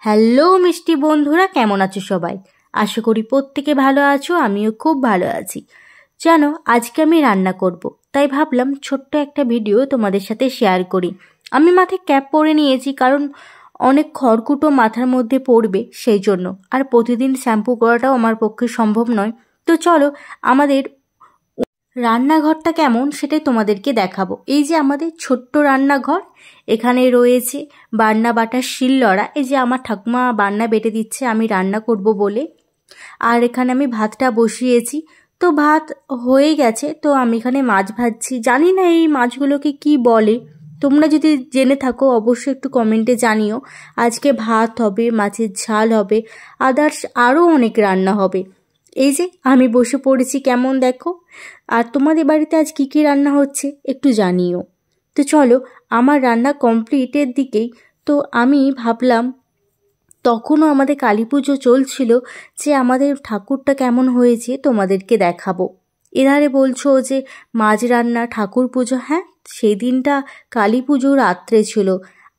Hello মিষ্টি বন্ধুরা, কেমন আছো সবাই? আশা করি প্রত্যেকে ভালো আছো, আমিও খুব ভালো আছি। জানো, আজকে আমি রান্না করব, তাই ভাবলাম ছোট্ট একটা ভিডিও তোমাদের সাথে শেয়ার করি। আমি মাথায় ক্যাপ পরে নিয়েছি, কারণ অনেক খড়কুটো মাথার মধ্যে পড়বে সেই জন্য, আর প্রতিদিন শ্যাম্পু করাটাও আমার পক্ষে সম্ভব নয়। তো চলো, আমাদের রান্নাঘরটা কেমন সেটাই তোমাদেরকে দেখাবো। এই যে আমাদের ছোট্ট রান্নাঘর, এখানে রয়েছে বান্না বাটার শিলনোড়া। এই যে আমার ঠাকুমা বান্না বেটে দিচ্ছে আমি রান্না করব বলে। আর এখানে আমি ভাতটা বসিয়েছি, তো ভাত হয়ে গেছে। তো আমি এখানে মাছ ভাজছি, জানি না এই মাছগুলোকে কি বলে, তোমরা যদি জেনে থাকো অবশ্যই একটু কমেন্টে জানিও। আজকে ভাত হবে, মাছের ঝাল হবে, আদার্স আরও অনেক রান্না হবে। এই যে আমি বসে পড়েছি, কেমন দেখো। আর তোমাদের বাড়িতে আজ কী কী রান্না হচ্ছে একটু জানিও। তো চলো, আমার রান্না কমপ্লিটের দিকেই। তো আমি ভাবলাম, তখনও আমাদের কালী পুজো চলছিল, যে আমাদের ঠাকুরটা কেমন হয়েছে তোমাদেরকে দেখাবো। এধারে বলছো যে মাছ রান্না, ঠাকুর পুজো। হ্যাঁ, সেই দিনটা কালী পুজো রাত্রে ছিল।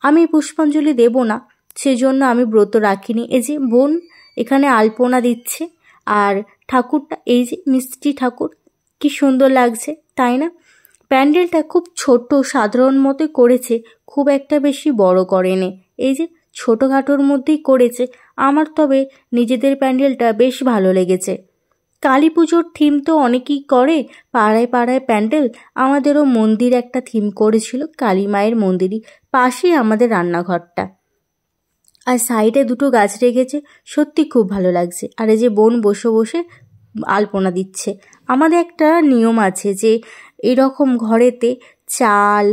আমি পুষ্পাঞ্জলি দেব না, সেজন্য আমি ব্রত রাখিনি। এই যে বোন এখানে আলপনা দিচ্ছে, আর ঠাকুরটা এই যে মিষ্টি ঠাকুর, কি সুন্দর লাগছে তাই না? প্যান্ডেলটা খুব ছোট সাধারণ মতো করেছে, খুব একটা বেশি বড় করেনি। এই যে ছোটোখাটোর মধ্যেই করেছে। আমার তবে নিজেদের প্যান্ডেলটা বেশ ভালো লেগেছে। কালী পুজোর থিম তো অনেকেই করে, পাড়ায় পাড়ায় প্যান্ডেল। আমাদেরও মন্দির একটা থিম করেছিল, কালী মায়ের মন্দিরই, পাশেই আমাদের রান্নাঘরটা। আর সাইডে দুটো গাছ রেখেছে, সত্যি খুব ভালো লাগছে। আর এই যে বোন বসে বসে আলপনা দিচ্ছে। আমাদের একটা নিয়ম আছে যে এরকম ঘরেতে চাল,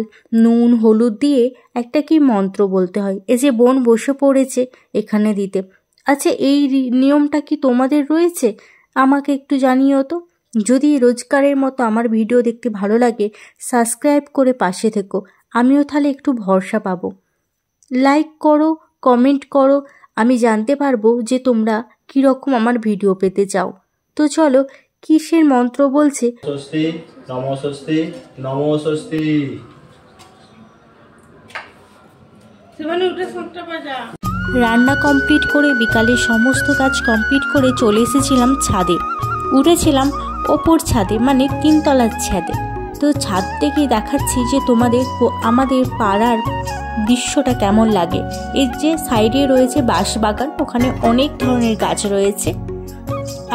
নুন, হলুদ দিয়ে একটা কি মন্ত্র বলতে হয়। এই যে বোন বসে পড়েছে এখানে দিতে। আচ্ছা, এই নিয়মটা কি তোমাদের রয়েছে? আমাকে একটু জানিও তো। যদি রোজকারের মতো আমার ভিডিও দেখতে ভালো লাগে, সাবস্ক্রাইব করে পাশে থেকো, আমিও তাহলে একটু ভরসা পাবো। লাইক করো, কমেন্ট করো, আমি জানতে পারবো যে তোমরা কীরকম আমার ভিডিও পেতে চাও। তো চলো, কিসের মন্ত্র বলছে? স্বস্তি নমো স্বস্তি নমো স্বস্তি। রান্না কমপ্লিট করে বিকালে সমস্ত কাজ কমপ্লিট করে চলে এসেছিলাম ছাদে। উঠেছিলাম ওপর ছাদে, মানে 3 তলার ছাদে। তো ছাদ থেকে দেখাচ্ছি যে তোমাদের আমাদের পাড়ার দৃশ্যটা কেমন লাগে। এই যে সাইডে রয়েছে বাঁশবাগান, ওখানে অনেক ধরনের গাছ রয়েছে।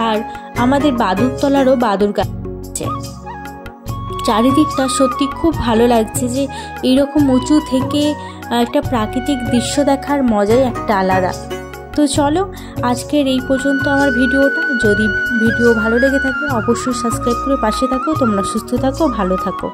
আর আমাদের বাদুরতলারও বাদুর গাছ আছে। চারিদিকটা সত্যি খুব ভালো লাগছে, যে এইরকম উঁচু থেকে একটা প্রাকৃতিক দৃশ্য দেখার মজাই একটা আলাদা। তো চলো, আজকের এই পর্যন্ত আমার ভিডিওটা। যদি ভিডিও ভালো লেগে থাকে অবশ্যই সাবস্ক্রাইব করে পাশে থাকো। তোমরা সুস্থ থাকো, ভালো থাকো।